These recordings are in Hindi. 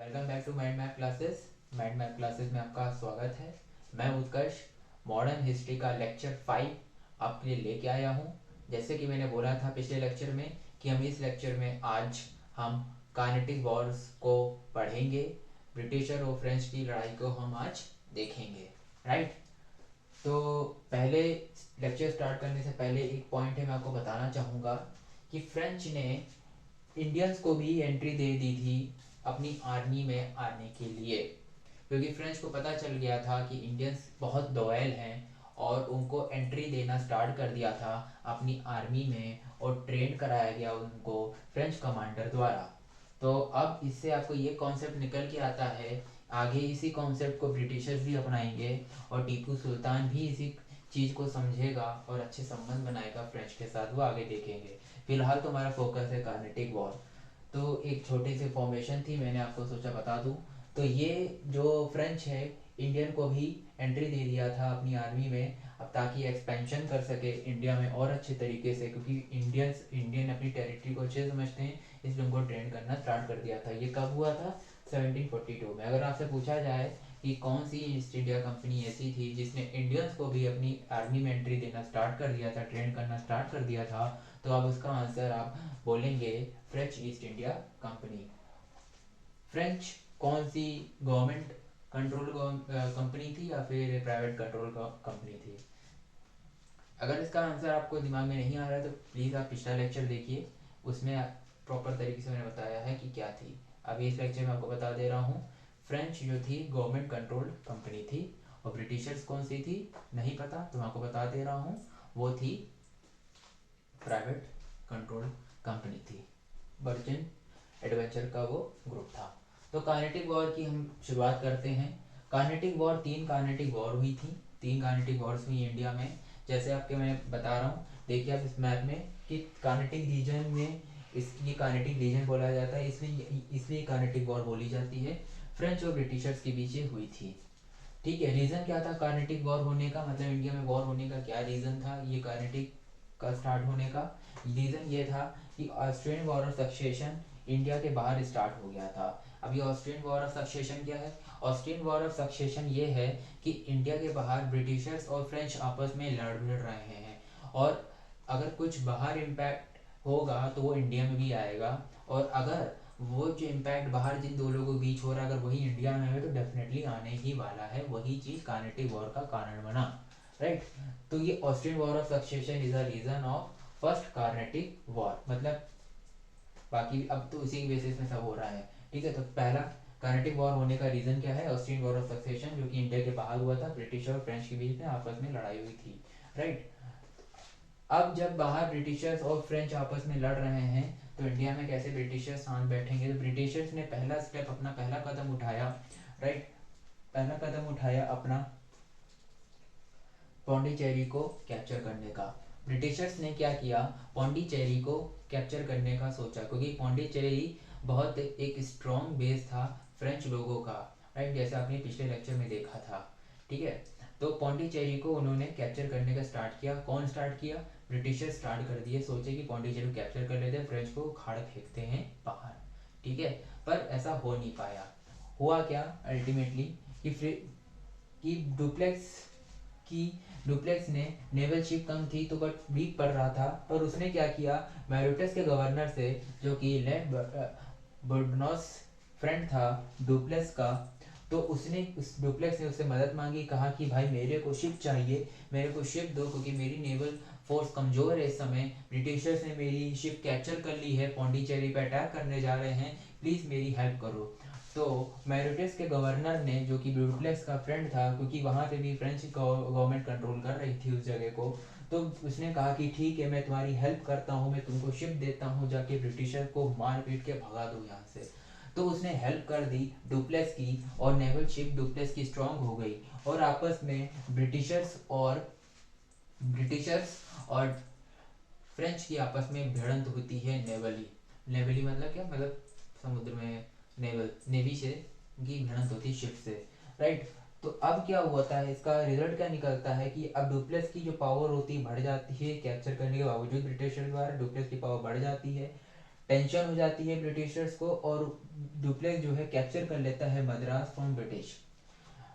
Welcome back to Mind map Classes. Mind map Classes में आपका स्वागत है। मैं उत्कर्ष मॉडर्न हिस्ट्री का लेक्चर 5 आपके लिए लेके आया हूँ। जैसे कि मैंने बोला था पिछले लेक्चर में कि हम इस लेक्चर में आज हम कार्नेटिक वॉर्स को पढ़ेंगे। ब्रिटिश और फ्रेंच की लड़ाई को हम आज देखेंगे, राइट। तो पहले लेक्चर स्टार्ट करने से पहले एक पॉइंट है, मैं आपको बताना चाहूँगा कि फ्रेंच ने इंडियंस को भी एंट्री दे दी थी अपनी आर्मी में आने के लिए, क्योंकि फ्रेंच को पता चल गया था कि इंडियंस बहुत लॉयल हैं और उनको एंट्री देना स्टार्ट कर दिया था अपनी आर्मी में और ट्रेन कराया गया उनको फ्रेंच कमांडर द्वारा। तो अब इससे आपको ये कॉन्सेप्ट निकल के आता है, आगे इसी कॉन्सेप्ट को ब्रिटिशर्स भी अपनाएंगे और टीपू सुल्तान भी इसी चीज़ को समझेगा और अच्छे संबंध बनाएगा फ्रेंच के साथ, वो आगे देखेंगे। फिलहाल तो हमारा फोकस है कार्नेटिक वॉर। तो एक छोटी सी फॉर्मेशन थी, मैंने आपको सोचा बता दूं। तो ये जो फ्रेंच है इंडियन को भी एंट्री दे दिया था अपनी आर्मी में, अब ताकि एक्सपेंशन कर सके इंडिया में और अच्छे तरीके से, क्योंकि इंडियन अपनी टेरिटरी को अच्छे समझते हैं, इसलिए उनको ट्रेन करना स्टार्ट कर दिया था। ये कब हुआ था? 1742 में। अगर आपसे पूछा जाए कि कौन सी ईस्ट इंडिया कंपनी ऐसी थी जिसने इंडियंस को भी अपनी आर्मी में एंट्री देना स्टार्ट कर दिया था, ट्रेन करना स्टार्ट कर दिया था, तो अब उसका आंसर आप बोलेंगे French east India company. French कौन सी गवर्नमेंट कंट्रोल कंपनी थी या फिर प्राइवेट कंट्रोल कंपनी थी? अगर इसका आंसर आपको दिमाग में नहीं आ रहा है तो प्लीज़ आप पिछला लेक्चर देखिए, उसमें प्रॉपर तरीके से मैंने बताया है कि क्या थी। अभी इस लेक्चर में आपको बता दे रहा हूँ, फ्रेंच जो थी गवर्नमेंट कंट्रोल्ड कंपनी थी, और ब्रिटिशर्स कौन सी थी नहीं पता तो मैं आपको बता दे रहा हूँ, वो थी प्राइवेट कंट्रोल कंपनी थी। वर्जिन एडवेंचर का वो ग्रुप था। तो कार्नेटिक वॉर की हम शुरुआत करते हैं। कार्नेटिक वॉर, 3 कार्नेटिक वॉर हुई थी, 3 कार्नेटिक वॉर्स हुई इंडिया में। जैसे आपके मैं बता रहा हूँ, देखिए आप इस मैप में कि कार्नेटिक रीजन में ये कार्नेटिक रीजन बोला जाता है, इसलिए कार्नेटिक वॉर बोली जाती है। फ्रेंच और ब्रिटिशर्स के बीच ये हुई थी, ठीक है। रीज़न क्या था कार्नेटिक वॉर होने का, मतलब इंडिया में वॉर होने का क्या रीज़न था ये कार्नेटिक का स्टार्ट होने का? रीज़न ये था कि Austrian war of succession India के बाहर स्टार्ट हो गया था। अब ये ऑस्ट्रियन वॉर ऑफ सक्सेशन क्या है? ऑस्ट्रियन वॉर ऑफ सक्सेशन ये है कि इंडिया के बाहर ब्रिटिशर्स और फ्रेंच आपस में लड़ भिड़ रहे हैं, और अगर कुछ बाहर इम्पैक्ट होगा तो वो इंडिया में भी आएगा, और अगर वो जो इम्पैक्ट बाहर जिन दो लोगों के बीच हो रहा है अगर वही इंडिया में है तो डेफिनेटली आने ही वाला है। वही चीज़ कार्नेटिक वॉर का कारण बना, राइट। तो ये Austrian war of succession is a reason of first Carnatic war, मतलब बाकी अब तो इसी बेसिस में सब हो रहा है, ठीक है। तो पहला कार्नेटिक वॉर होने का रीजन क्या है? ऑस्ट्रियन वॉर ऑफ सक्सेशन, जो कि इंडिया के बाहर हुआ था, ब्रिटिश और फ्रेंच के बीच में आपस में लड़ाई हुई थी, राइट। अब जब बाहर ब्रिटिशर्स और फ्रेंच आपस में लड़ रहे हैं तो इंडिया में कैसे ब्रिटिशर्स साथ बैठेंगे? तो ब्रिटिशर्स ने पहला स्टेप, अपना पहला कदम उठाया, राइट। पहला कदम उठाया अपना पौंडीचेरी को कैप्चर करने का। ब्रिटिशर्स ने क्या किया, पौंडीचेरी को कैप्चर करने का सोचा, क्योंकि पौंडीचेरी बहुत एक स्ट्रॉन्ग बेस था फ्रेंच लोगों का, राइट, जैसे आपने पिछले लेक्चर में देखा था, ठीक है। तो पौंडीचेरी को उन्होंने कैप्चर करने का स्टार्ट किया। कौन स्टार्ट किया? ब्रिटिशर स्टार्ट कर दिए, सोचे कि पौंडीचेरी को कैप्चर कर लेते हैं, फ्रेंच को खाड़ फेंकते हैं बाहर, ठीक है। पर ऐसा हो नहीं पाया। हुआ क्या अल्टीमेटली कि की डुप्लेक्स ने नेवल शिप कम थी तो बट वीक पड़ रहा था, पर उसने क्या किया, मैरिटस के गवर्नर से, जो कि लेड बर्डनॉस फ्रेंड था डुप्लेक्स का, तो उसने उस डुप्लेक्स ने उससे मदद मांगी, कहा कि भाई मेरे को शिप चाहिए, मेरे को शिप दो, क्योंकि मेरी नेवल फोर्स कमज़ोर है इस समय, ब्रिटिशर्स ने मेरी शिप कैप्चर कर ली है, पौंडीचेरी पे अटैक करने जा रहे हैं, प्लीज़ मेरी हेल्प करो। तो मैरिटस के गवर्नर ने, जो कि डुप्लेक्स का फ्रेंड था, क्योंकि वहाँ पे भी फ्रेंच गवर्नमेंट कंट्रोल कर रही थी उस जगह को, तो उसने कहा कि ठीक है मैं तुम्हारी हेल्प करता हूँ, मैं तुमको शिप देता हूँ, जाके ब्रिटिशर को मार पीट के भगा दो यहाँ से। तो उसने हेल्प कर दी डुप्लेक्स की, और नेवल शिप डुप्लेक्स की स्ट्रांग हो गई, और आपस में ब्रिटिशर्स और फ्रेंच की आपस में भिड़ंत होती है नेवली। नेवली मतलब क्या, मतलब समुद्र में नेवल, नेवी से की भिड़ंत होती है शिप से, राइट। तो अब क्या होता है, इसका रिजल्ट क्या निकलता है कि अब डुप्लेक्स की जो पावर होती है बढ़ जाती है, कैप्चर करने के बावजूद ब्रिटिशर्स द्वारा डुप्लेक्स की पावर बढ़ जाती है, टेंशन हो जाती है ब्रिटिशर्स को और डुप्लेक्स जो है कैप्चर कर लेता है मद्रास फ्रॉम ब्रिटिश।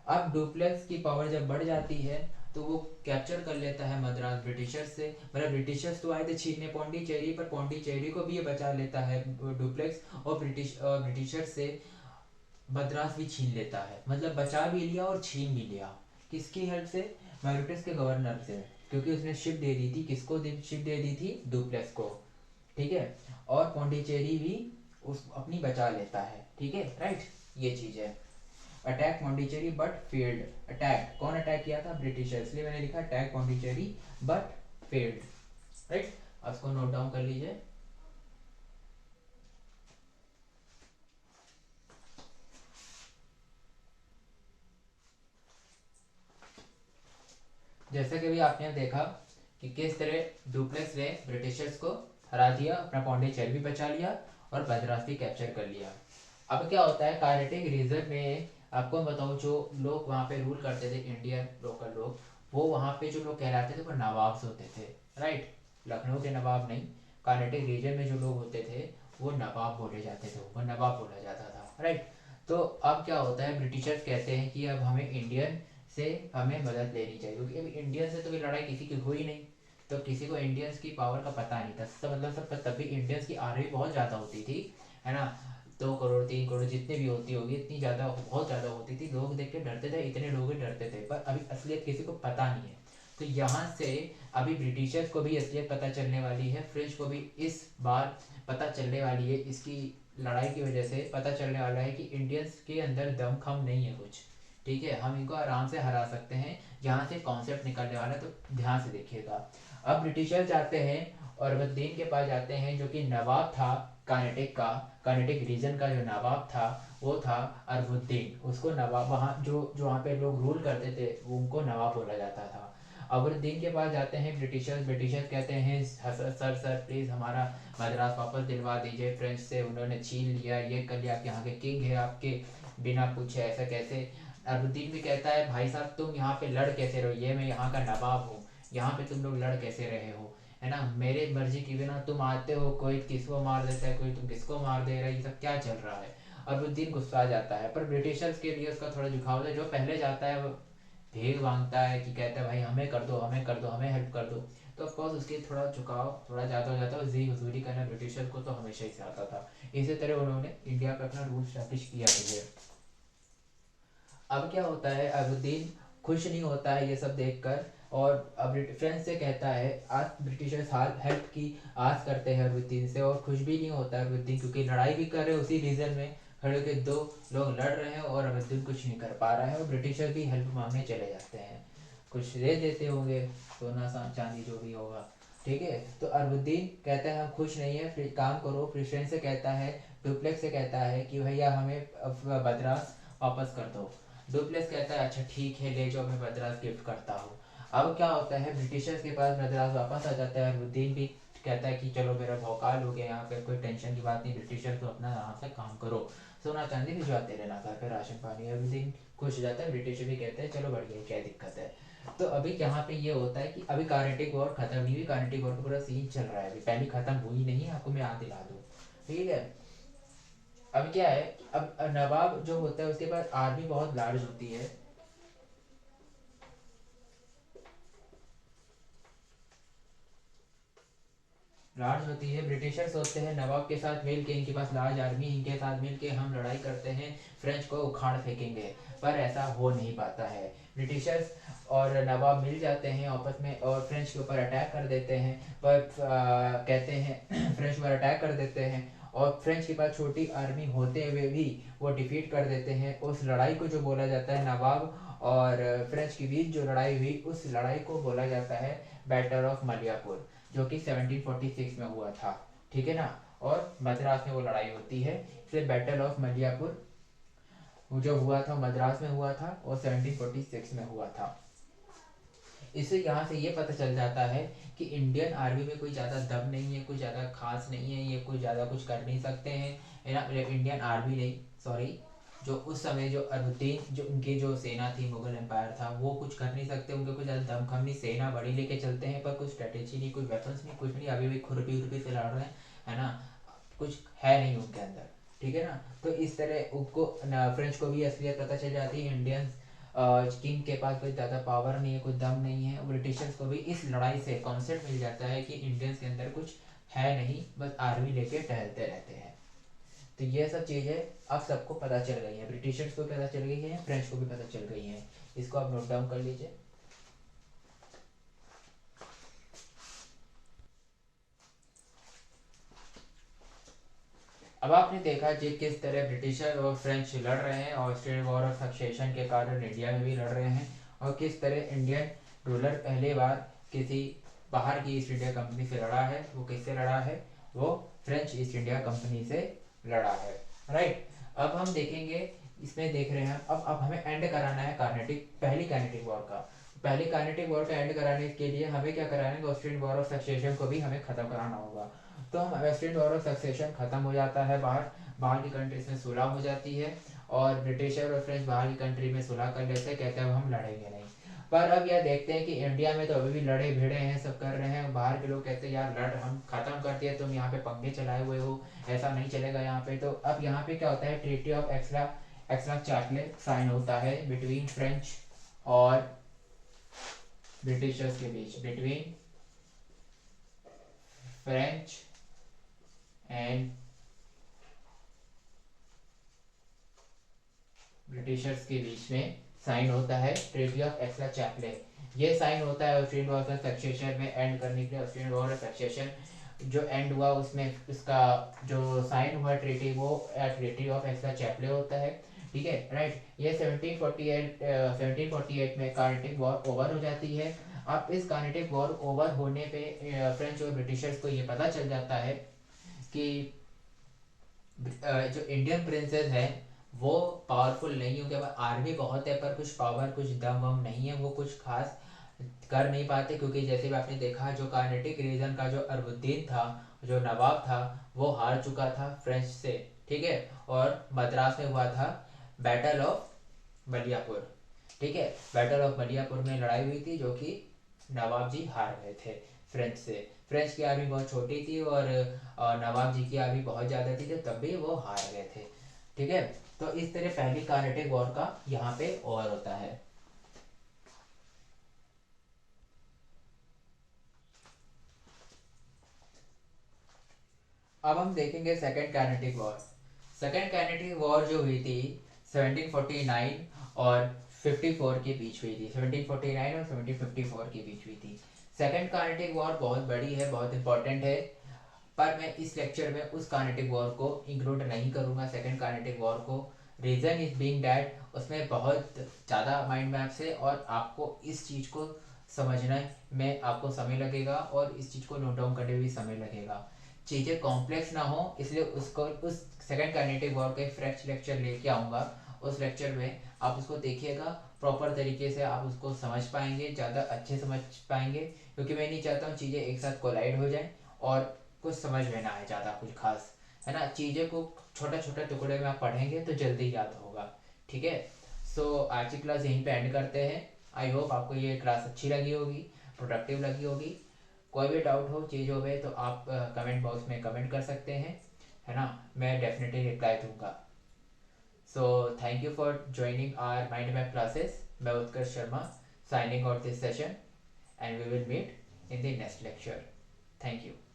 अब डुप्लेक्स की पावर जब बढ़ जाती है तो वो कैप्चर कर लेता है मद्रास ब्रिटिशर्स से, मतलब ब्रिटिशर्स तो आए थे छीनने पौंडीचेरी, पर पौंडीचेरी को भी ये बचा लेता है डुप्लेक्स, और ब्रिटिशर्स से मद्रास भी छीन लेता है, मतलब बचा भी लिया और छीन भी लिया। किसकी हेल्प से? मैग्नेटिस के गवर्नर से, क्योंकि उसने शिप दे दी थी, किसको शिप दे दी थी? डुप्लेक्स को, ठीक है। और पौंडीचेरी भी उस अपनी बचा लेता है, ठीक है, राइट। ये चीज है। Attack Pondicherry but failed. Attack कौन अटैक किया था? ब्रिटिशर्स, इसलिए मैंने लिखा attack Pondicherry but failed, right. अब इसको नोट डाउन कर लीजिए। जैसा कि भी आपने देखा कि किस तरह डुप्लेक्स ने ब्रिटिशर्स को हरा दिया, अपना पौंडीचेरी भी बचा लिया और मद्रास भी कैप्चर कर लिया। अब क्या होता है कार्नेटिक रीजन में, आपको मैं बताऊँ, जो लोग वहाँ पे रूल करते थे, इंडियन लोकल लोग, वो वहाँ पे जो लोग कहलाते थे वो नवाब्स होते थे, राइट। लखनऊ के नवाब नहीं, कार्नेटिक रीजन में जो लोग होते थे वो नवाब बोले जाते थे, वो नवाब बोला जाता था, राइट। तो अब क्या होता है, ब्रिटिशर्स कहते हैं कि अब हमें इंडियन से हमें मदद लेनी चाहिए, क्योंकि अभी इंडियन से तो भी लड़ाई किसी की हुई नहीं, तो किसी को इंडियंस की पावर का पता नहीं था, सब मतलब सब तब भी इंडियंस की आर्मी बहुत ज़्यादा होती थी, है ना। 2 करोड़ 3 करोड़ जितने भी होती होगी, इतनी ज़्यादा, बहुत ज़्यादा होती थी, लोग देख के डरते थे, इतने लोग ही डरते थे, पर अभी असलियत किसी को पता नहीं है। तो यहाँ से अभी ब्रिटिशर्स को भी असलियत पता चलने वाली है, फ्रेंच को भी इस बार पता चलने वाली है, इसकी लड़ाई की वजह से पता चलने वाला है कि इंडियंस के अंदर दमखम नहीं है कुछ, ठीक है, हम इनको आराम से हरा सकते हैं। यहाँ से कॉन्सेप्ट निकलने वाला है, तो ध्यान से देखिएगा। अब ब्रिटिशर्स जाते हैं और अलाउद्दीन के पास जाते हैं, जो कि नवाब था कर्नाटक का, कर्नाटक रीजन का जो नवाब था वो था अलाउद्दीन, उसको नवाब, वहाँ जो जो वहाँ पे लोग रूल करते थे वो उनको नवाब बोला जाता था। अलाउद्दीन के पास जाते हैं ब्रिटिशर्स, ब्रिटिशर्स कहते हैं सर सर प्लीज़ हमारा मद्रास वापस दिलवा दीजिए, फ्रेंच से उन्होंने छीन लिया, ये कर लिया, आप यहाँ के किंग है, आपके बिना पूछे ऐसा कैसे। अलाउद्दीन भी कहता है भाई साहब तुम यहाँ पे लड़ कैसे रहो, ये मैं यहाँ का नवाब हूँ, यहाँ पे तुम लोग लड़ कैसे रहे हो, है ना, मेरे मर्जी के बिना तुम आते हो, कोई किसको मार देता है, कोई तुम किसको मार दे रहा है, ये सब क्या चल रहा है। अलाउद्दीन गुस्सा आ जाता है, पर ब्रिटिशर्स के लिए उसका थोड़ा झुकाव है, जो पहले जाता है वो भीख मांगता है कि कहता है भाई हमें कर दो, हमें कर दो, हमें हेल्प कर दो, तो ऑफकोर्स उसके थोड़ा झुकाव थोड़ा ज़्यादा हो जाता है, जी हजूरी करना ब्रिटिशर को तो हमेशा ही से आता था। इसी तरह उन्होंने इंडिया पे अपना रूल स्टैब्लिश किया है। अब क्या होता है, अलाउद्दीन खुश नहीं होता है ये सब देखकर, और अब फ्रेंच से कहता है, आज ब्रिटिशर्स हेल्प की आस करते हैं अलाउद्दीन से, और खुश भी नहीं होता है अलाउद्दीन, क्योंकि लड़ाई भी कर रहे हैं उसी रीजन में खड़े के दो लोग लड़ रहे हैं और अलाउद्दीन कुछ नहीं कर पा रहा है, और ब्रिटिशर भी हेल्प मांगने चले जाते हैं, कुछ दे देते होंगे, सोना चांदी जो भी होगा, ठीक है। तो अलाउद्दीन कहता है हम खुश नहीं है, फिर काम करो, फिर फ्रेंच से कहता है, डुप्लेक्स से कहता है कि भैया हमें मद्रास वापस कर दो। डुप्लेक्स कहता है अच्छा ठीक है ले जाओ, मैं मद्रास गिफ्ट करता हूँ। अब क्या होता है, ब्रिटिशर्स के पास मद्रास वापस आ जाता है, अलाउद्दीन भी कहता है कि चलो मेरा भौकाल हो गया यहाँ पे, कोई टेंशन की बात नहीं, ब्रिटिशर तो अपना आराम से काम करो, सोना चांदी भिजवाते रहना घर पे, राशन पानी, अलाउद्दीन खुश हो जाता है, ब्रिटिशर भी कहते हैं चलो बढ़िया क्या दिक्कत है। तो अभी यहाँ पे ये होता है कि अभी कार्नेटिक वॉर खत्म नहीं हुई, कार्नेटिक वॉर का पूरा सीन चल रहा है, अभी पहली खत्म हुई नहीं है, आपको मैं याद दिला दूँ, ठीक है। अब क्या है, अब नवाब जो होता है उसके पास आर्मी बहुत लार्ज होती है, लार्ज होती है, ब्रिटिशर्स होते हैं नवाब के साथ मिल के, इनके पास लार्ज आर्मी, इनके साथ मिल के हम लड़ाई करते हैं, फ्रेंच को उखाड़ फेंकेंगे, पर ऐसा हो नहीं पाता है। ब्रिटिशर्स और नवाब मिल जाते हैं आपस में और फ्रेंच के ऊपर अटैक कर देते हैं, पर कहते हैं फ्रेंच पर अटैक कर देते हैं, और फ्रेंच के पास छोटी आर्मी होते हुए भी वो डिफीट कर देते हैं उस लड़ाई को, जो बोला जाता है नवाब और फ्रेंच के बीच जो लड़ाई हुई, उस लड़ाई को बोला जाता है बैटल ऑफ मलियापुर, जो कि 1746 में हुआ था, ठीक है ना। और मद्रास में वो लड़ाई होती है, इसलिए बैटल ऑफ मलियापुर वो जो हुआ था मद्रास में हुआ था और 1746 में हुआ था। इससे यहाँ से ये पता चल जाता है कि इंडियन आर्मी में कोई ज़्यादा दम नहीं है, कोई ज़्यादा खास नहीं है, ये कोई ज़्यादा कुछ कर नहीं सकते हैं, है ना, इंडियन आर्मी नहीं, सॉरी, जो उस समय जो अलाउद्दीन जो उनकी जो सेना थी, मुगल एम्पायर था, वो कुछ कर नहीं सकते, उनके कुछ ज़्यादा दमखम नहीं, सेना बड़ी लेके चलते हैं पर कुछ स्ट्रेटेजी नहीं, कोई वेपन्स नहीं, कुछ नहीं, अभी भी खुरपी उर्पी से लड़ रहे हैं, है ना। कुछ है नहीं उनके अंदर, ठीक है ना। तो इस तरह उनको फ्रेंच को भी असलियत पता चल जाती है, इंडियंस किंग के पास कोई ज़्यादा पावर नहीं है, कुछ दम नहीं है। ब्रिटिशर्स को भी इस लड़ाई से कॉन्सेप्ट मिल जाता है कि इंडियंस के अंदर कुछ है नहीं, बस आर्मी लेके टहलते रहते हैं। तो ये सब चीज़ें अब सबको पता चल गई है, ब्रिटिशर्स को पता चल गई है, फ्रेंच को भी पता चल गई है। इसको आप नोट डाउन कर लीजिए। अब आपने देखा जी किस तरह ब्रिटिशर और फ्रेंच लड़ रहे हैं, ऑस्ट्रेलियन वॉर और सक्सेशन के कारण इंडिया में भी लड़ रहे हैं, और किस तरह इंडियन रूलर पहली बार किसी बाहर की ईस्ट इंडिया कंपनी से लड़ा है। वो किससे लड़ा है? वो फ्रेंच ईस्ट इंडिया कंपनी से लड़ा है, राइट। अब हम देखेंगे, इसमें देख रहे हैं अब हमें एंड कराना है पहली कार्नेटिक वॉर का। पहली कार्नेटिक वॉर का एंड कराने के लिए हमें क्या कराना है? ऑस्ट्रेलियन वॉर ऑफ सक्सेशन को भी हमें खत्म कराना होगा। तो हम वेस्टर्न वॉर ऑफ सक्सेशन खत्म हो जाता है, बाहर बाहर की कंट्रीज में सुलह हो जाती है, और ब्रिटिशर और फ्रेंच बाहर की कंट्री में सुलह कर लेते हैं, कहते हैं अब हम लड़ेंगे नहीं। पर अब यह देखते हैं कि इंडिया में तो अभी भी लड़े भिड़े हैं, सब कर रहे हैं। बाहर के लोग कहते हैं यार लड़ हम खत्म कर दिए, तुम यहाँ पे पंगे चलाए हुए हो, ऐसा नहीं चलेगा यहाँ पे। तो अब यहाँ पे क्या होता है? ट्रीटी ऑफ एक्सला एक्सला चार्टले साइन होता है बिटवीन फ्रेंच और ब्रिटिशर्स के बीच, बिटवीन फ्रेंच एंड ब्रिटिशर्स के बीच में साइन होता है ट्रीटी ऑफ एक्सला चैपले। ये साइन होता है ऑस्ट्रेलियन वॉर ऑफ सक्सेशन में एंड करने के लिए। ऑस्ट्रेलियन वॉर ऑफ सक्सेशन जो एंड हुआ उसमें उसका जो साइन हुआ ट्रीटी, वो ट्रीटी ऑफ एक्सला चैपले होता है, ठीक है, राइट। ये 1748 में कार्नेटिक वॉर ओवर हो जाती है। अब इस कार्नेटिक वॉर ओवर होने पे फ्रेंच और ब्रिटिशर्स को ये पता चल जाता है कि जो इंडियन प्रिंसेस है वो पावरफुल नहीं, उनके पास आर्मी बहुत है पर कुछ पावर कुछ दम वम नहीं है, वो कुछ खास कर नहीं पाते। क्योंकि जैसे भी आपने देखा जो कार्नेटिक रीजन का जो अरबुद्दीन था, जो नवाब था, वो हार चुका था फ्रेंच से, ठीक है। और मद्रास में हुआ था बैटल ऑफ बलियापुर, ठीक है। बैटल ऑफ बलियापुर में लड़ाई हुई थी जो कि नवाब जी हार गए थे फ्रेंच से। फ्रेंच की आर्मी बहुत छोटी थी और नवाब जी की आर्मी बहुत ज़्यादा थी, तो तब भी वो हार गए थे, ठीक है। तो इस तरह पहली कार्नेटिक वॉर का यहाँ पे ओवर होता है। अब हम देखेंगे second Carnatic war. Second Carnatic war जो हुई थी 1749 और 54 के बीच हुई थी, 1749 और 1754 के बीच हुई थी। सेकेंड कार्नेटिक वॉर बहुत बड़ी है, बहुत इंपॉर्टेंट है, पर मैं इस लेक्चर में उस कार्नेटिक वॉर को इंक्लूड नहीं करूंगा, सेकेंड कार्नेटिक वॉर को। रीज़न इज बीइंग डैट उसमें बहुत ज़्यादा माइंड मैप्स है, और आपको इस चीज़ को समझने में आपको समय लगेगा, और इस चीज़ को नोट डाउन करने में भी समय लगेगा। चीज़ें कॉम्प्लेक्स ना हो, इसलिए उसको उस सेकेंड कार्नेटिक वॉर का फ्रेश लेक्चर लेके आऊँगा। उस लेक्चर में आप उसको देखिएगा, प्रॉपर तरीके से आप उसको समझ पाएंगे, ज़्यादा अच्छे समझ पाएंगे। क्योंकि मैं नहीं चाहता हूँ चीज़ें एक साथ कोलाइड हो जाएं और कुछ समझ में ना आए ज़्यादा कुछ खास, है ना। चीज़ें को छोटे छोटे टुकड़े में आप पढ़ेंगे तो जल्दी याद होगा, ठीक है। सो आज की क्लास यहीं पे एंड करते हैं। आई होप आपको ये क्लास अच्छी लगी होगी, प्रोडक्टिव लगी होगी। कोई भी डाउट हो चीज़ों में तो आप कमेंट बॉक्स में कमेंट कर सकते हैं, है ना। मैं डेफिनेटली रिप्लाई दूंगा। So thank you for joining our mind map classes. मैं Utkarsh Sharma signing out this session, and we will meet in the next lecture. Thank you.